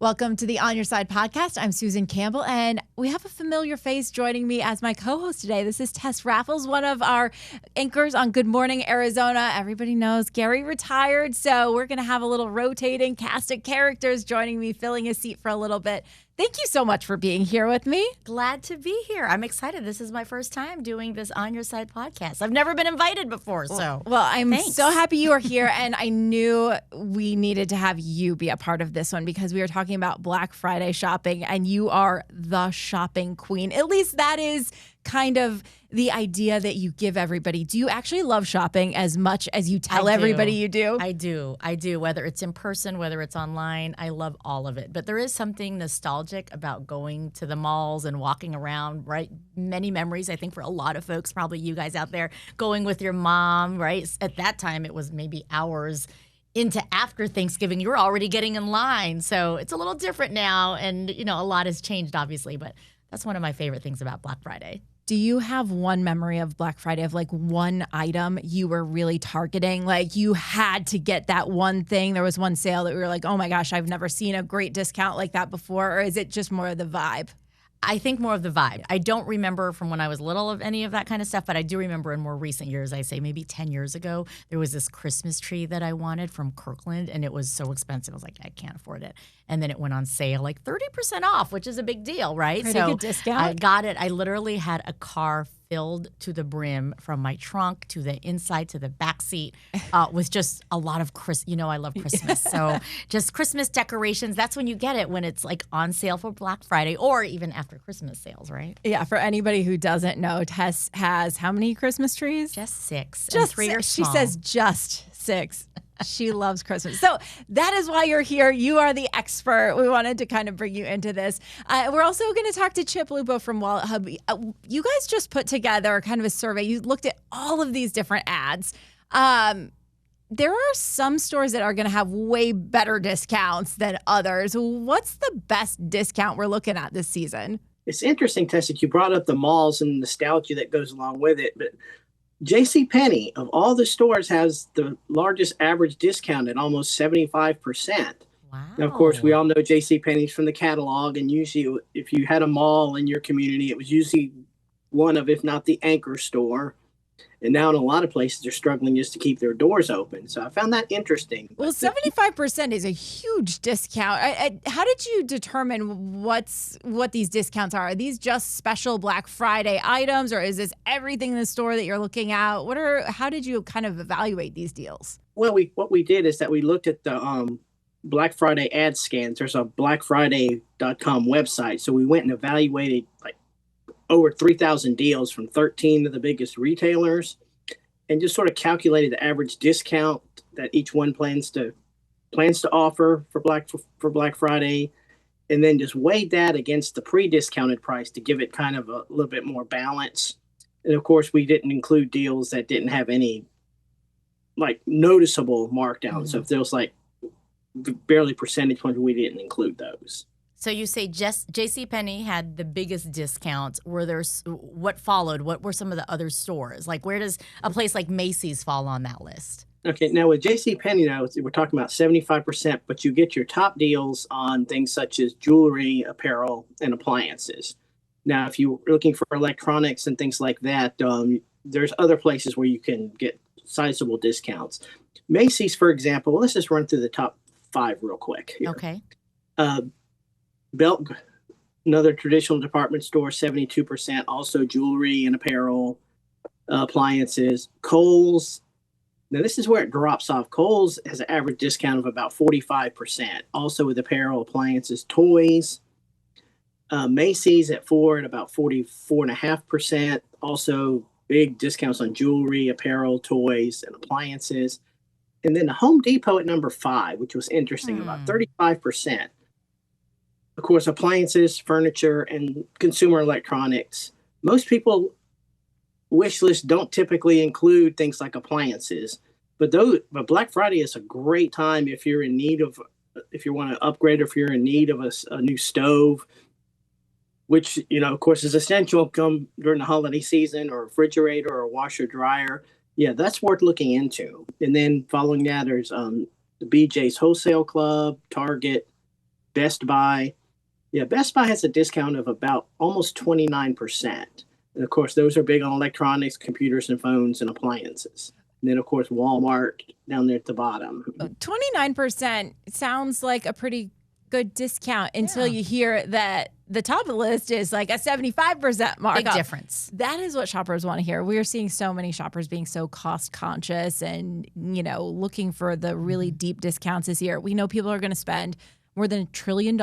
Welcome to the On Your Side podcast. I'm Susan Campbell, and we have a familiar face joining me as my co-host today. This is Tess Raffles, one of our anchors on Good Morning Arizona. Everybody knows Gary retired, so we're going to have a little rotating cast of characters joining me, filling his seat for a little bit. Thank you so much for being here with me. Glad to be here. I'm excited. This is my first time doing this On Your Side podcast. I've never been invited before, so. Well, I'm so happy you are here, and I knew we needed to have you be a part of this one because we were talking about Black Friday shopping, and you are the shopping queen. At least that is kind of the idea that you give everybody. Do you actually love shopping as much as you tell everybody you do? I do. Whether it's in person, whether it's online, I love all of it. But there is something nostalgic about going to the malls and walking around, right? Many memories, I think, for a lot of folks, probably you guys out there, going with your mom, right? At that time, it was maybe hours into after Thanksgiving. You were already getting in line. So it's a little different now. And, a lot has changed, obviously. But that's one of my favorite things about Black Friday. Do you have one memory of Black Friday of like one item you were really targeting? Like you had to get that one thing. There was one sale that we were like, oh my gosh, I've never seen a great discount like that before. Or is it just more of the vibe? I think more of the vibe. I don't remember from when I was little of any of that kind of stuff, but I do remember in more recent years, I say maybe 10 years ago, there was this Christmas tree that I wanted from Kirkland, and it was so expensive. I was like, I can't afford it. And then it went on sale, like 30% off, which is a big deal, right? Pretty good discount. I got it. I literally had a car filled to the brim from my trunk to the inside to the back seat with just a lot of I love Christmas. So just Christmas decorations. That's when you get it, when it's like on sale for Black Friday or even after Christmas sales, right? Yeah. For anybody who doesn't know, Tess has how many Christmas trees? Just 6. Just and 3 are She small. says just 6. She loves Christmas. So that is why you're here. You are the expert. We wanted to kind of bring you into this. We're also going to talk to Chip Lupo from Wallet Hub. You guys just put together kind of a survey. You looked at all of these different ads. There are some stores that are going to have way better discounts than others. What's the best discount we're looking at this season? It's interesting, Tess, that you brought up the malls and nostalgia that goes along with it, but JCPenney, of all the stores, has the largest average discount at almost 75%. Wow. Now, of course, we all know JCPenney's from the catalog, and usually if you had a mall in your community, it was usually one of, if not the anchor store. And now in a lot of places, they're struggling just to keep their doors open. So I found that interesting. Well, 75% is a huge discount. How did you determine what these discounts are? Are these just special Black Friday items, or is this everything in the store that you're looking at? How did you kind of evaluate these deals? Well, what we did is that we looked at the Black Friday ad scans. There's a blackfriday.com website. So we went and evaluated like over 3,000 deals from 13 of the biggest retailers, and just sort of calculated the average discount that each one plans to offer for Black Friday, and then just weighed that against the pre-discounted price to give it kind of a little bit more balance. And of course, we didn't include deals that didn't have any like noticeable markdowns. Mm-hmm. So if there was like barely percentage ones, we didn't include those. So you say JCPenney had the biggest discounts. What followed? What were some of the other stores? Like, where does a place like Macy's fall on that list? Okay, now with JCPenney, now we're talking about 75%, but you get your top deals on things such as jewelry, apparel, and appliances. Now, if you're looking for electronics and things like that, there's other places where you can get sizable discounts. Macy's, for example, let's just run through the top 5 real quick here. Okay. Belk, another traditional department store, 72%, also jewelry and apparel, appliances. Kohl's, now this is where it drops off. Kohl's has an average discount of about 45%, also with apparel, appliances, toys. Macy's at about 44.5%, also big discounts on jewelry, apparel, toys, and appliances. And then the Home Depot at number 5, which was interesting, about 35%. Of course, appliances, furniture, and consumer electronics. Most people wish lists don't typically include things like appliances, but Black Friday is a great time if you want to upgrade, or if you're in need of a new stove, which, of course, is essential come during the holiday season, or a refrigerator or a washer dryer. Yeah, that's worth looking into. And then following that, there's the BJ's Wholesale Club, Target, Best Buy. Yeah, Best Buy has a discount of about almost 29%. And of course, those are big on electronics, computers, and phones and appliances. And then, of course, Walmart down there at the bottom. 29% sounds like a pretty good discount until Yeah. you hear that the top of the list is like a 75% markup. Big difference. That is what shoppers want to hear. We are seeing so many shoppers being so cost conscious and, looking for the really deep discounts this year. We know people are going to spend more than $1 trillion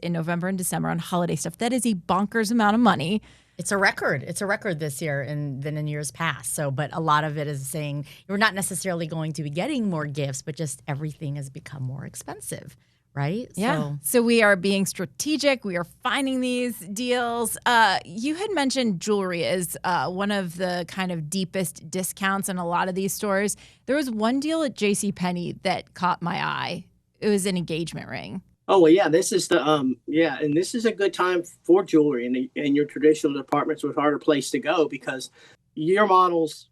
in November and December on holiday stuff. That is a bonkers amount of money. It's a record. It's a record this year than in years past. So, but a lot of it is saying you're not necessarily going to be getting more gifts, but just everything has become more expensive, right? Yeah. So we are being strategic. We are finding these deals. You had mentioned jewelry is one of the kind of deepest discounts in a lot of these stores. There was one deal at JCPenney that caught my eye. It was an engagement ring. Oh, well, yeah, this is and this is a good time for jewelry, and your traditional departments are a place to go because your models,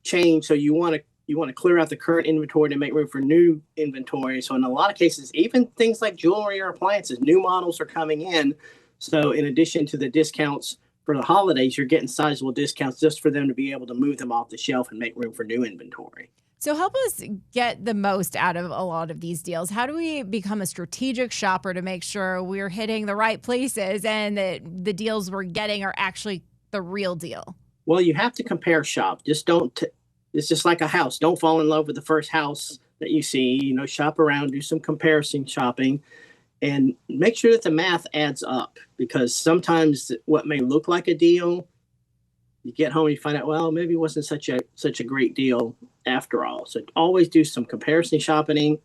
change. So you want to clear out the current inventory to make room for new inventory. So in a lot of cases, even things like jewelry or appliances, new models are coming in. So in addition to the discounts for the holidays, you're getting sizable discounts just for them to be able to move them off the shelf and make room for new inventory. So help us get the most out of a lot of these deals. How do we become a strategic shopper to make sure we're hitting the right places and that the deals we're getting are actually the real deal? Well, you have to compare shop. Just don't. It's just like a house. Don't fall in love with the first house that you see. Shop around, do some comparison shopping, and make sure that the math adds up. Because sometimes what may look like a deal, you get home and you find out, well, maybe it wasn't such a great deal after all. So always do some comparison shopping.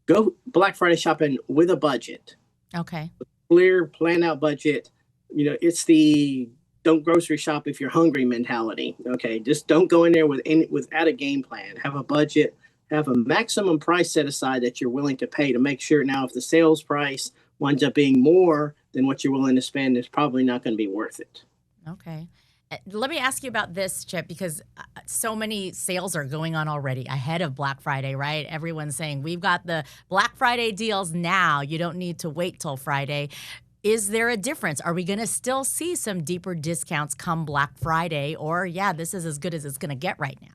Go Black Friday shopping with a budget. Okay. Clear, planned out budget. It's the don't grocery shop if you're hungry mentality. Okay, just don't go in there without a game plan. Have a budget. Have a maximum price set aside that you're willing to pay to make sure. Now, if the sales price winds up being more than what you're willing to spend, it's probably not going to be worth it. Okay. Let me ask you about this, Chip, because so many sales are going on already ahead of Black Friday, right? Everyone's saying we've got the Black Friday deals now. You don't need to wait till Friday. Is there a difference? Are we going to still see some deeper discounts come Black Friday? Or, this is as good as it's going to get right now?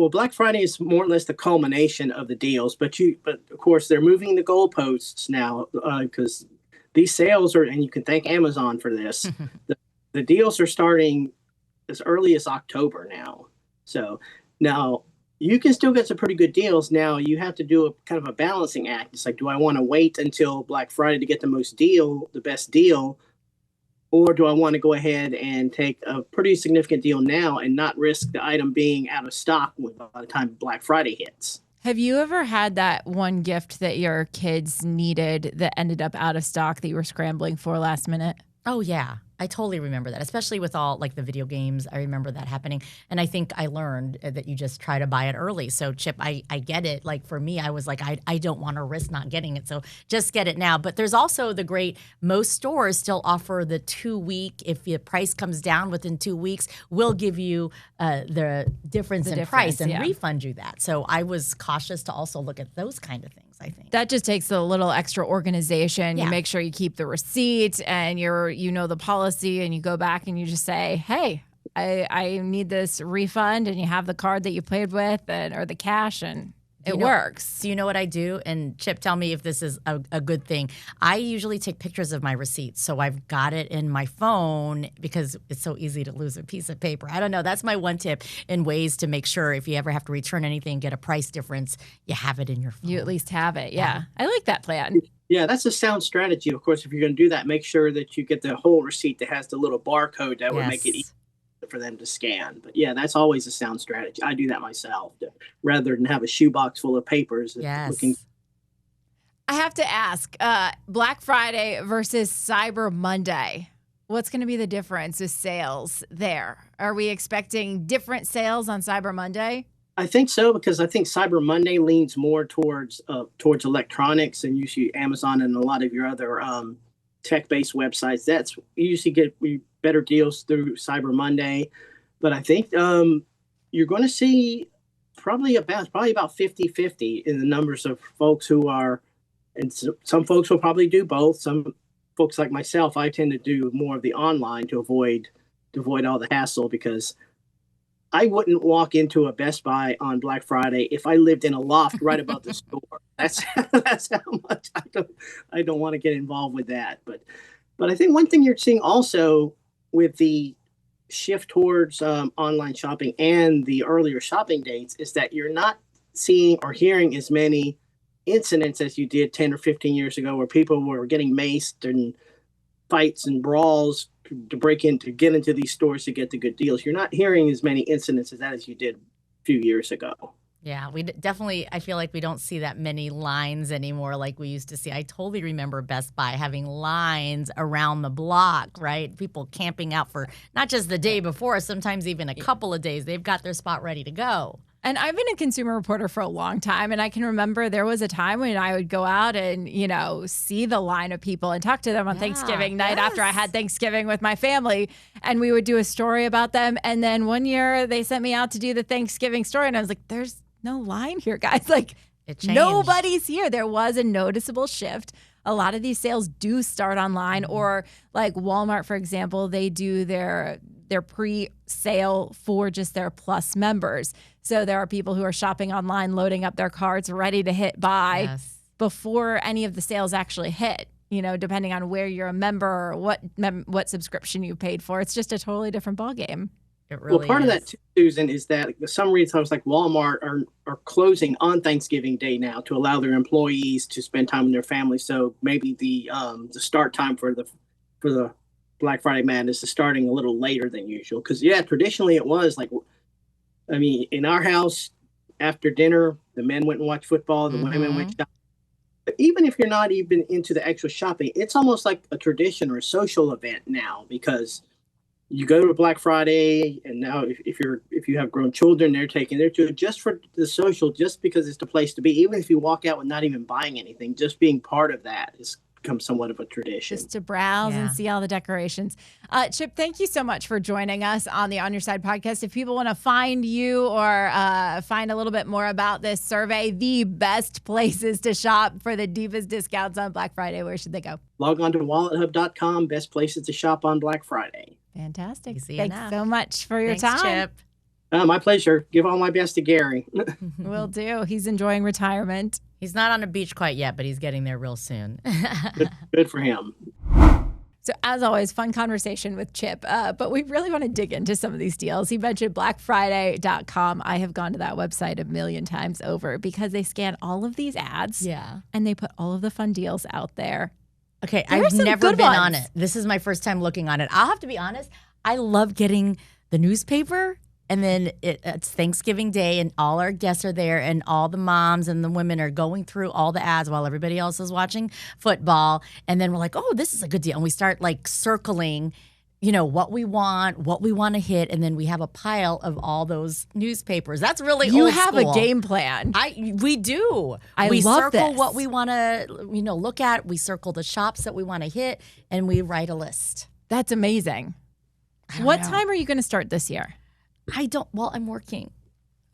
Black Friday is more or less the culmination of the deals, but of course they're moving the goalposts now because these sales and you can thank Amazon for this. The deals are starting as early as October now. So now you can still get some pretty good deals. Now you have to do a kind of a balancing act. It's like, do I want to wait until Black Friday to get the best deal? Or do I want to go ahead and take a pretty significant deal now and not risk the item being out of stock by the time Black Friday hits? Have you ever had that one gift that your kids needed that ended up out of stock that you were scrambling for last minute? Oh, yeah. I totally remember that, especially with all like the video games. I remember that happening. And I think I learned that you just try to buy it early. So, Chip, I get it. Like for me, I was like, I don't want to risk not getting it. So just get it now. But there's also most stores still offer the 2-week. If the price comes down within 2 weeks, we'll give you the difference in price and refund you that. So I was cautious to also look at those kind of things, I think. That just takes a little extra organization. You make sure you keep the receipt and the policy, and you go back and you just say, hey, I need this refund, and you have the card that you paid with or the cash, and it works. Do you know what I do? And Chip, tell me if this is a good thing. I usually take pictures of my receipts. So I've got it in my phone because it's so easy to lose a piece of paper. I don't know. That's my one tip in ways to make sure if you ever have to return anything, get a price difference, you have it in your phone. You at least have it. Yeah. I like that plan. Yeah, that's a sound strategy. Of course, if you're going to do that, make sure that you get the whole receipt that has the little barcode that would make it easy for them to scan. But yeah, that's always a sound strategy. I do that myself rather than have a shoebox full of papers. Yes. I have to ask, Black Friday versus Cyber Monday. What's going to be the difference with sales there? Are we expecting different sales on Cyber Monday? I think so, because I think Cyber Monday leans more towards electronics, and usually Amazon and a lot of your other tech-based websites. That's you usually get better deals through Cyber Monday. But I think you're going to see probably about 50-50 in the numbers of folks who are, and some folks will probably do both. Some folks like myself, I tend to do more of the online to avoid all the hassle, because I wouldn't walk into a Best Buy on Black Friday if I lived in a loft right above the store. That's how much I don't want to get involved with that. But I think one thing you're seeing also with the shift towards online shopping and the earlier shopping dates is that you're not seeing or hearing as many incidents as you did 10 or 15 years ago, where people were getting maced and fights and brawls to get into these stores to get the good deals. You're not hearing as many incidents as that as you did a few years ago. Yeah, we definitely, I feel like we don't see that many lines anymore like we used to see. I totally remember Best Buy having lines around the block, right? People camping out for not just the day before, sometimes even a couple of days. They've got their spot ready to go. And I've been a consumer reporter for a long time, and I can remember there was a time when I would go out and, see the line of people and talk to them on Thanksgiving night after I had Thanksgiving with my family, and we would do a story about them. And then one year they sent me out to do the Thanksgiving story, and I was like, there's no line here, guys. Like, it changed. Nobody's here. There was a noticeable shift. A lot of these sales do start online, or like Walmart, for example, they do their pre-sale for just their Plus members. So there are people who are shopping online, loading up their carts, ready to hit buy before any of the sales actually hit. Depending on where you're a member or what subscription you paid for, it's just a totally different ballgame. It really well, part of that too, Susan, is that some retailers like Walmart are closing on Thanksgiving Day now to allow their employees to spend time with their families. So maybe the start time for the Black Friday Madness is starting a little later than usual. Because traditionally it was like, in our house, after dinner, the men went and watched football, the women went shopping. But even if you're not even into the actual shopping, it's almost like a tradition or a social event now, because you go to Black Friday, and now if you have grown children, they're taking their children just for the social, just because it's the place to be. Even if you walk out with not even buying anything, just being part of that has become somewhat of a tradition. Just to browse and see all the decorations. Chip, thank you so much for joining us on the On Your Side podcast. If people want to find you or find a little bit more about this survey, the best places to shop for the deepest discounts on Black Friday, where should they go? Log on to wallethub.com, best places to shop on Black Friday. Fantastic. Easy Thanks enough. so much for your Thanks, time. Chip. My pleasure. Give all my best to Gary. Will do. He's enjoying retirement. He's not on a beach quite yet, but he's getting there real soon. Good for him. So as always, fun conversation with Chip, but we really want to dig into some of these deals. He mentioned blackfriday.com. I have gone to that website a million times over because they scan all of these ads and they put all of the fun deals out there. Okay, There are I've some never good been ones. on it. This is my first time looking on it. I'll have to be honest. I love getting the newspaper, and then it's Thanksgiving Day, and all our guests are there, and all the moms and the women are going through all the ads while everybody else is watching football. And then we're like, oh, this is a good deal. And we start like circling, what we want to hit, and then we have a pile of all those newspapers. That's really You old have school. a game plan. We do. We circle love this. what we want to, look at. We circle the shops that we want to hit, and we write a list. That's amazing. I don't What know. time are you going to start this year? I'm working.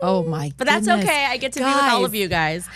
Oh my But that's goodness. okay. I get to be with all of you guys.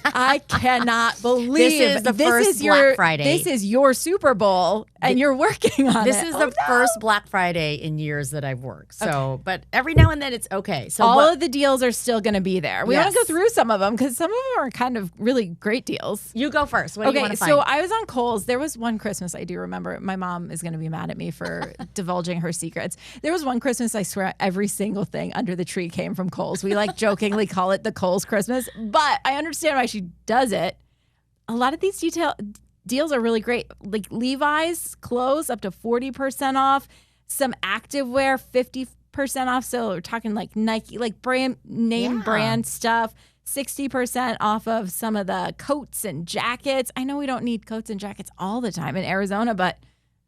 I cannot believe This is the first Black Friday. This is your Super Bowl, and you're working on This it. is Oh, the no. first Black Friday in years that I've worked. So, but every now and then it's okay. So All of the deals are still going to be there. We want to go Yes. through some of them because some of them are kind of really great deals. you go first. What do you want Okay, to find? so I was on Kohl's. There was one Christmas I do remember. My mom is going to be mad at me for divulging her secrets. There was one Christmas, I swear, every single thing under the tree came from Kohl's. We like jokingly call it the Kohl's Christmas, but I understand why she does it. A lot of these deals are really great. Like Levi's clothes up to 40% off. Some activewear 50% off. So we're talking like Nike, like brand name brand stuff. 60% off of some of the coats and jackets. I know we don't need coats and jackets all the time in Arizona, but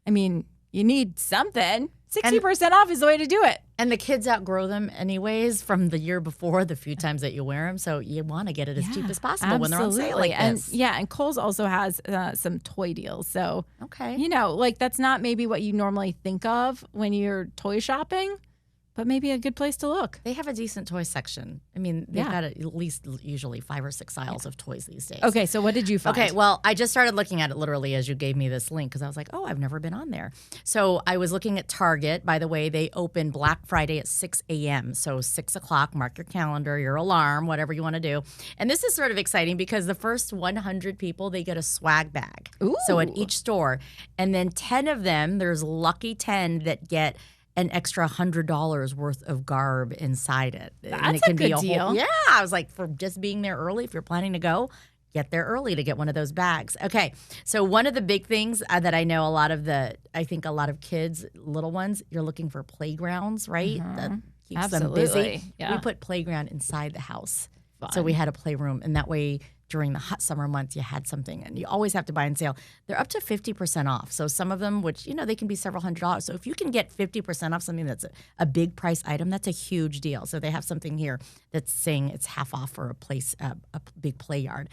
I mean, you need something. 60% off is the way to do it. And the kids outgrow them anyways from the year before, the few times that you wear them. So you want to get it as cheap as possible when they're on sale like this. And Kohl's also has some toy deals. So, Okay. like that's not maybe what you normally think of when you're toy shopping, but maybe a good place to look. They have a decent toy section. I mean, they've Yeah. got at least usually 5 or 6 aisles of toys these days. Okay, so what did you find? Okay, well, I just started looking at it literally as you gave me this link because I was like, oh, I've never been on there. So I was looking at Target. By the way, they open Black Friday at 6 a.m. So 6 o'clock, mark your calendar, your alarm, whatever you want to do. And this is sort of exciting because the first 100 people, they get a swag bag. So at Ooh. each store. And then 10 of them, there's lucky 10 that get an extra $100 worth of garb inside it. And That's it can a be good whole, deal. yeah, I was like, for just being there early, if you're planning to go, get there early to get one of those bags. Okay, so one of the big things that I know I think a lot of kids, little ones, you're looking for playgrounds, right? That keeps them busy. Absolutely, yeah. We put playground inside the house. So Fun. we had a playroom, and that way during the hot summer months, you had something, and you always have to buy on sale. They're up to 50% off. So some of them, which, they can be several $100s. So if you can get 50% off something that's a big price item, that's a huge deal. So they have something here that's saying it's half off for a big play yard.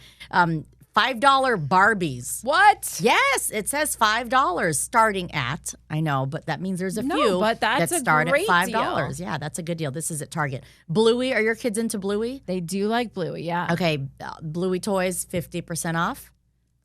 $5 Barbies. What? Yes, it says $5 starting at. I know, but that means there's a No, few but that's that a start great at $5. deal. Yeah, that's a good deal. This is at Target. Bluey, are your kids into Bluey? They do like Bluey, yeah. Okay, Bluey toys 50% off.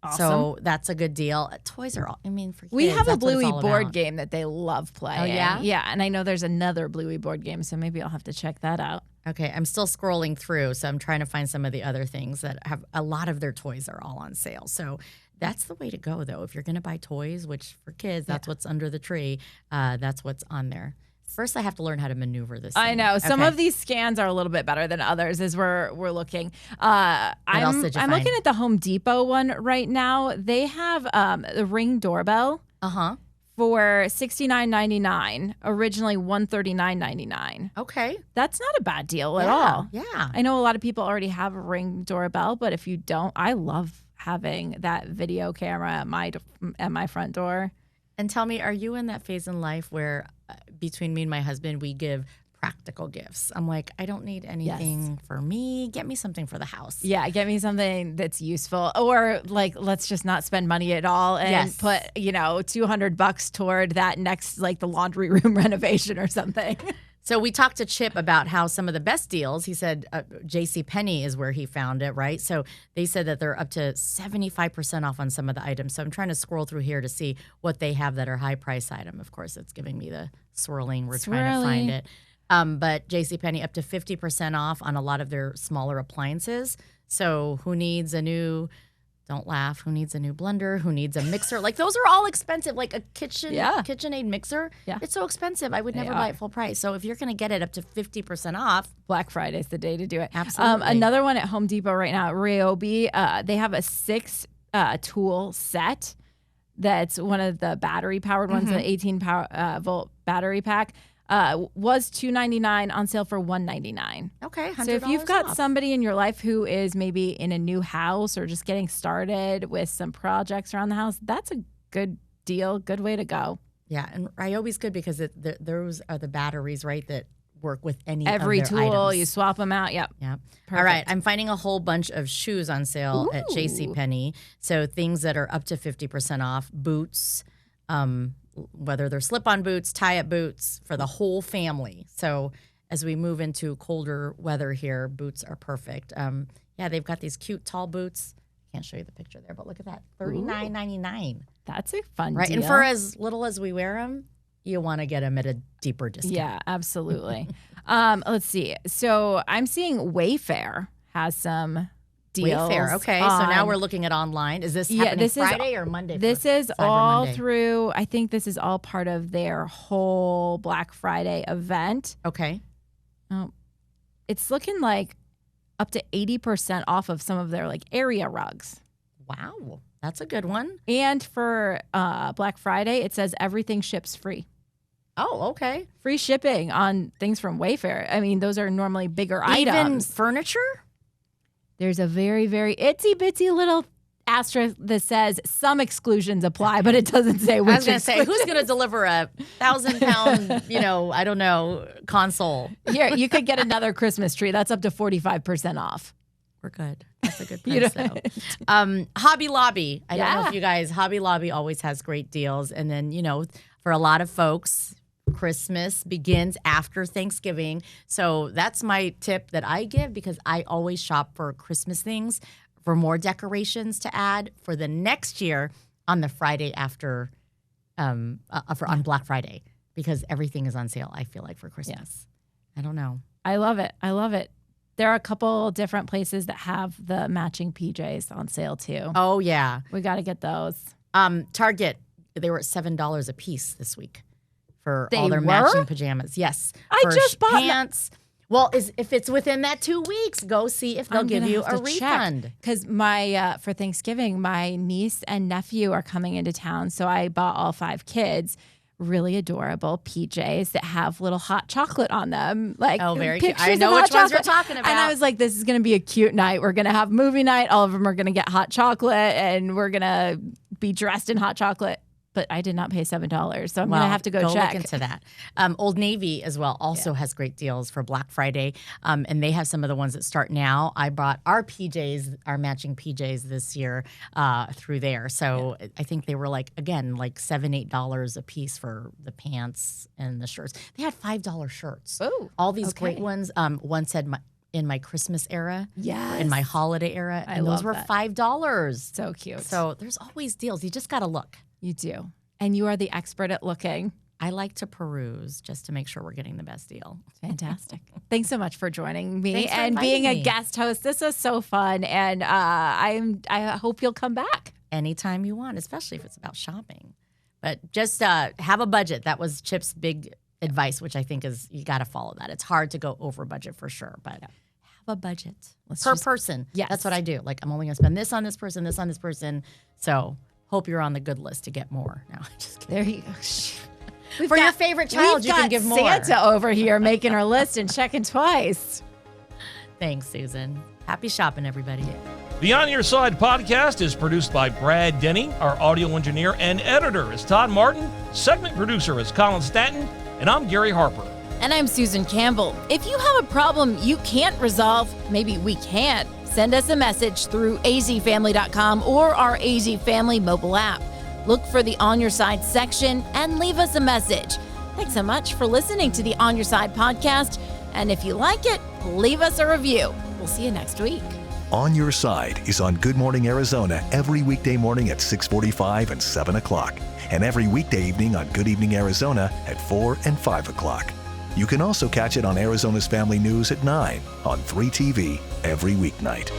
Awesome. So that's a good deal. Toys are, for kids. We have a that's what it's Bluey all board about. game that they love playing. Oh, yeah? Yeah, and I know there's another Bluey board game, so maybe I'll have to check that out. Okay, I'm still scrolling through, so I'm trying to find some of the other things that have a lot of their toys are all on sale. So that's the way to go, though. If you're going to buy toys, which for kids, that's what's under the tree, that's what's on there. First, I have to learn how to maneuver this I thing. know some Okay. of these scans are a little bit better than others as we're looking. else I'm did you I'm find? looking at the Home Depot one right now. They have the Ring doorbell Uh-huh. for $69.99. Originally $139.99. Okay. That's not a bad deal at Yeah, all. Yeah. I know a lot of people already have a Ring doorbell, but if you don't, I love having that video camera at my front door. And tell me, are you in that phase in life where between me and my husband, we give practical gifts? I'm like, I don't need anything for me. Get me something for the house. Yeah, get me something that's useful, or like let's just not spend money at all and Yes. put $200 toward that next, like the laundry room renovation or something. So we talked to Chip about how some of the best deals, he said JCPenney is where he found it, right? So they said that they're up to 75% off on some of the items. So I'm trying to scroll through here to see what they have that are high price item. Of course, it's giving me the swirling. We're trying to find it. But JCPenney up to 50% off on a lot of their smaller appliances. So who needs a new... Don't laugh. Who needs a new blender? Who needs a mixer? Like those are all expensive. Like a KitchenAid mixer. Yeah. It's so expensive. I would They never are. buy it full price. So if you're going to get it up to 50% off, Black Friday's the day to do it. Absolutely. Another one at Home Depot right now, Ryobi. They have a 6 tool set. That's one of the battery powered ones, the 18 volt battery pack. Was $299 on sale for $199. okay. $100 So if you've got off. somebody in your life who is maybe in a new house or just getting started with some projects around the house, that's a good deal, good way to go. Yeah, and Ryobi's good because those are the batteries, right, that work with any Every of their tool, items. you swap them out. Yep. Yeah. Perfect. All right. I'm finding a whole bunch of shoes on sale at Ooh. JCPenney. So things that are up to 50% off, boots, whether they're slip-on boots, tie-up boots for the whole family. So as we move into colder weather here, boots are perfect. Yeah, they've got these cute tall boots. Can't show you the picture there, but look at that. $39.99. That's a fun Right. deal. And for as little as we wear them, you want to get them at a deeper discount. Yeah, absolutely. Let's see. So I'm seeing Wayfair has some deals. Wayfair. Okay. So now on- we're looking at online. Is this Yeah, happening this is- Friday or Monday? This for is Cyber all Monday? through, I think this is all part of their whole Black Friday event. Okay. It's looking like up to 80% off of some of their like area rugs. Wow. That's a good one. And for Black Friday, it says everything ships free. Oh, okay. Free shipping on things from Wayfair. I mean, those are normally bigger Even items. furniture? There's a very, very itsy bitsy little asterisk that says some exclusions apply, but it doesn't say which. I was going to say, who's exclusions. going to deliver a 1,000-pound, I don't know, console? Here, you could get another Christmas tree. That's up to 45% off. We're good. That's a good You price, know- though. Hobby Lobby. I don't know Yeah. if you guys, Hobby Lobby always has great deals. And then, for a lot of folks, Christmas begins after Thanksgiving. So that's my tip that I give, because I always shop for Christmas things, for more decorations to add for the next year on the Friday after, on Black Friday, because everything is on sale, I feel like, for Christmas. I don't know. I love it. I love it. There are a couple different places that have the matching PJs on sale too. Oh, yeah. We got to get those. Target, they were at $7 a piece this week for They all their were? matching pajamas. Yes. I for just bought pants. Well, if it's within that 2 weeks, go see if they'll give you a refund. Because my for Thanksgiving, my niece and nephew are coming into town, so I bought all 5 kids really adorable PJs that have little hot chocolate on them. Like, Oh, very cute. pictures I know of which hot ones you're chocolate. talking about. And I was like, this is going to be a cute night. We're going to have movie night. All of them are going to get hot chocolate, and we're going to be dressed in hot chocolate. But I did not pay $7, so I'm going to have to go check. Look into that. Old Navy as well also has great deals for Black Friday, and they have some of the ones that start now. I bought our PJs, our matching PJs this year through there. So I think they were like $7-8 a piece for the pants and the shirts. They had $5 shirts. Oh, all these great ones. One said in my Christmas era, yes, in my holiday era, and those were $5. So cute. So there's always deals. You just got to look. You do. And you are the expert at looking. I like to peruse just to make sure we're getting the best deal. Fantastic. Thanks so much for joining me Thanks for and being inviting a me. guest host. This was so fun, and I hope you'll come back. Anytime you want, especially if it's about shopping. But just have a budget. That was Chip's big advice, which I think is you got to follow that. It's hard to go over budget for sure, but have a budget per person. Yes. That's what I do. Like, I'm only going to spend this on this person, this on this person. So hope you're on the good list to get more. No, just kidding. There you go. For your favorite child, you can give more. Santa over here making her list and checking twice. Thanks, Susan. Happy shopping, everybody. The On Your Side podcast is produced by Brad Denny. Our audio engineer and editor is Todd Martin. Segment producer is Colin Stanton. And I'm Gary Harper. And I'm Susan Campbell. If you have a problem you can't resolve, maybe we can't, send us a message through azfamily.com or our AZ Family mobile app. Look for the On Your Side section and leave us a message. Thanks so much for listening to the On Your Side podcast. And if you like it, leave us a review. We'll see you next week. On Your Side is on Good Morning Arizona every weekday morning at 6:45 and 7 o'clock, and every weekday evening on Good Evening Arizona at 4 and 5 o'clock. You can also catch it on Arizona's Family News at 9 on 3TV every weeknight.